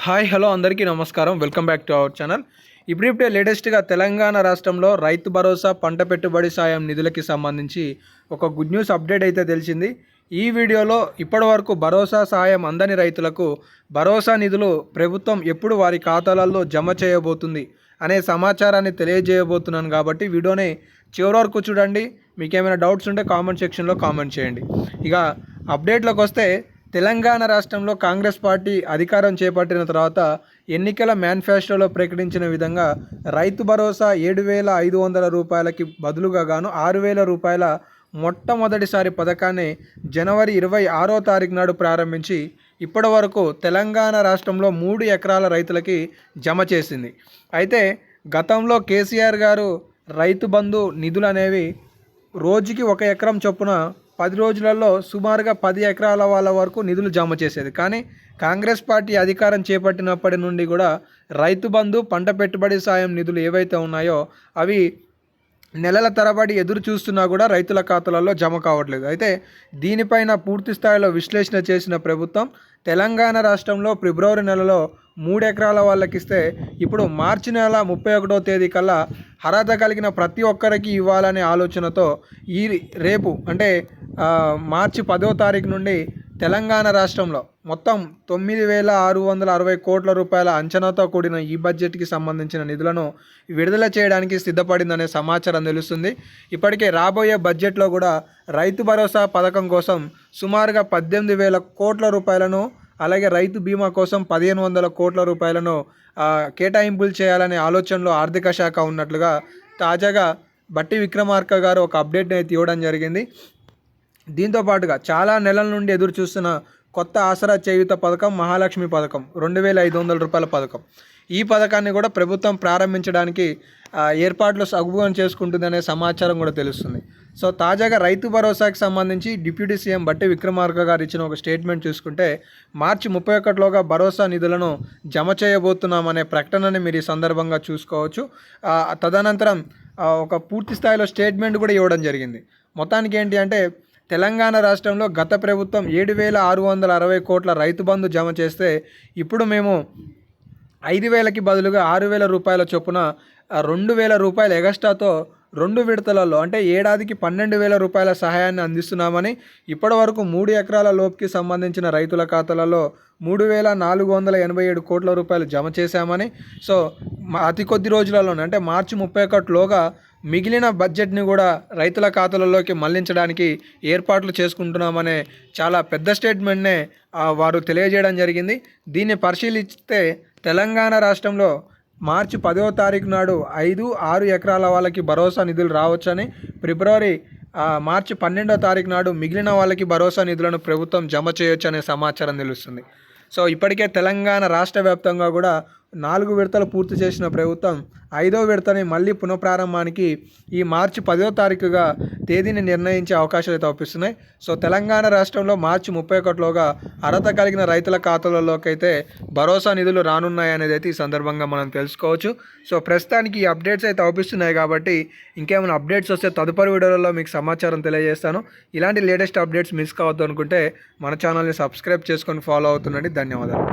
Hi hello అందరికీ నమస్కారం. Welcome back to our channel. ఇప్పుడిప్పుడే లేటెస్ట్గా తెలంగాణ రాష్ట్రంలో రైతు భరోసా పంట పెట్టుబడి సాయం నిధులకి సంబంధించి ఒక గుడ్ న్యూస్ అప్డేట్ అయితే తెలిసింది. ఈ వీడియోలో ఇప్పటివరకు భరోసా సాయం అందని రైతులకు భరోసా నిధులు ప్రభుత్వం ఎప్పుడు వారి ఖాతాలలో జమ చేయబోతుంది అనే సమాచారాన్ని తెలియజేయబోతున్నాను. కాబట్టి వీడియోని చివరి వరకు చూడండి. మీకు ఏమైనా డౌట్స్ ఉంటే కామెంట్ సెక్షన్లో కామెంట్ చేయండి. ఇక అప్డేట్లోకి వస్తే, తెలంగాణ రాష్ట్రంలో కాంగ్రెస్ పార్టీ అధికారం చేపట్టిన తర్వాత ఎన్నికల మేనిఫెస్టోలో ప్రకటించిన విధంగా రైతు భరోసా 7,500 రూపాయలకి బదులుగా గాను 6,000 రూపాయల మొట్టమొదటిసారి పథకాన్ని జనవరి 26వ తారీఖు నాడు ప్రారంభించి ఇప్పటి వరకు తెలంగాణ రాష్ట్రంలో 3 ఎకరాల రైతులకి జమ చేసింది. అయితే గతంలో కేసీఆర్ గారు రైతు బంధు నిధులు అనేవి రోజుకి 1 ఎకరం చొప్పున 10 రోజులలో సుమారుగా 10 ఎకరాల వాళ్ళ వరకు నిధులు జమ చేసేది. కానీ కాంగ్రెస్ పార్టీ అధికారం చేపట్టినప్పటి నుండి కూడా రైతు బంధు పంట పెట్టుబడి సాయం నిధులు ఏవైతే ఉన్నాయో అవి నెలల తరబడి ఎదురు చూస్తున్నా కూడా రైతుల ఖాతాలలో జమ కావట్లేదు. అయితే దీనిపైన పూర్తి స్థాయిలో విశ్లేషణ చేసిన ప్రభుత్వం తెలంగాణ రాష్ట్రంలో ఫిబ్రవరి నెలలో 3 ఎకరాల వాళ్ళకి ఇస్తే ఇప్పుడు మార్చి నెల 31వ తేదీ కల్లా అర్హత కలిగిన ప్రతి ఒక్కరికి ఇవ్వాలనే ఆలోచనతో రేపు అంటే మార్చి 10వ తారీఖు నుండి తెలంగాణ రాష్ట్రంలో మొత్తం 9,660 కోట్ల రూపాయల అంచనాతో కూడిన ఈ బడ్జెట్కి సంబంధించిన నిధులను విడుదల చేయడానికి సిద్ధపడిందనే సమాచారం తెలుస్తుంది. ఇప్పటికే రాబోయే బడ్జెట్లో కూడా రైతు భరోసా పథకం కోసం సుమారుగా 18,000 కోట్ల రూపాయలను, అలాగే రైతు బీమా కోసం 1,500 కోట్ల రూపాయలను కేటాయింపులు చేయాలనే ఆలోచనలో ఆర్థిక శాఖ ఉన్నట్లుగా తాజాగా బట్టి విక్రమార్క గారు ఒక అప్డేట్ని అయితే ఇవ్వడం జరిగింది. దీంతో పాటుగా చాలా నెలల నుండి ఎదురు చూస్తున్న కొత్త ఆసరా చేయూత పథకం, మహాలక్ష్మి పథకం, 2,500 రూపాయల పథకం, ఈ పథకాన్ని కూడా ప్రభుత్వం ప్రారంభించడానికి ఏర్పాట్లు సగుభం చేసుకుంటుందనే సమాచారం కూడా తెలుస్తుంది. సో తాజాగా రైతు భరోసాకి సంబంధించి డిప్యూటీ సీఎం బట్టి విక్రమార్క గారు ఇచ్చిన ఒక స్టేట్మెంట్ చూసుకుంటే, మార్చి 31లోగా భరోసా నిధులను జమ చేయబోతున్నామనే ప్రకటనని మీరు ఈ సందర్భంగా చూసుకోవచ్చు. తదనంతరం ఒక పూర్తి స్థాయిలో స్టేట్మెంట్ కూడా ఇవ్వడం జరిగింది. మొత్తానికి ఏంటి అంటే, తెలంగాణ రాష్ట్రంలో గత ప్రభుత్వం 7,660 కోట్ల రైతు బంధు జమ చేస్తే ఇప్పుడు మేము 5,000కి బదులుగా 6,000 రూపాయల చొప్పున 2,000 రూపాయల ఎగస్ట్రాతో 2 విడతలలో అంటే ఏడాదికి 12,000 రూపాయల సహాయాన్ని అందిస్తున్నామని, ఇప్పటి వరకు 3 ఎకరాల లోపుకి సంబంధించిన రైతుల ఖాతాలలో 3,487 కోట్ల రూపాయలు జమ చేశామని, సో అతి కొద్ది రోజులలోనే అంటే మార్చి 31లోగా మిగిలిన బడ్జెట్ని కూడా రైతుల ఖాతాలలోకి మళ్లించడానికి ఏర్పాట్లు చేసుకుంటున్నామనే చాలా పెద్ద స్టేట్మెంట్నే వారు తెలియజేయడం జరిగింది. దీన్ని పరిశీలిస్తే తెలంగాణ రాష్ట్రంలో మార్చి 10వ తారీఖు నాడు 5-6 ఎకరాల వాళ్ళకి భరోసా నిధులు రావచ్చని, మార్చి 12వ తారీఖు నాడు మిగిలిన వాళ్ళకి భరోసా నిధులను ప్రభుత్వం జమ చేయొచ్చు అనే సమాచారం తెలుస్తుంది. సో ఇప్పటికే తెలంగాణ రాష్ట్ర వ్యాప్తంగా కూడా 4 విడతలు పూర్తి చేసిన ప్రభుత్వం 5వ విడతని మళ్ళీ పునఃప్రారంభానికి ఈ మార్చి 10వ తారీఖుగా తేదీని నిర్ణయించే అవకాశాలు అయితే అవుపిస్తున్నాయి. సో తెలంగాణ రాష్ట్రంలో మార్చి 31లోగా అర్హత కలిగిన రైతుల ఖాతాలలోకి అయితే భరోసా నిధులు రానున్నాయి అనేది అయితే ఈ సందర్భంగా మనం తెలుసుకోవచ్చు. సో ప్రస్తుతానికి ఈ అప్డేట్స్ అయితే అవుపిస్తున్నాయి కాబట్టి ఇంకేమైనా అప్డేట్స్ వస్తే తదుపరి వీడియోలలో మీకు సమాచారం తెలియజేస్తాను. ఇలాంటి లేటెస్ట్ అప్డేట్స్ మిస్ కావద్దు అనుకుంటే మన ఛానల్ని సబ్స్క్రైబ్ చేసుకొని ఫాలో అవుతుండండి. ధన్యవాదాలు.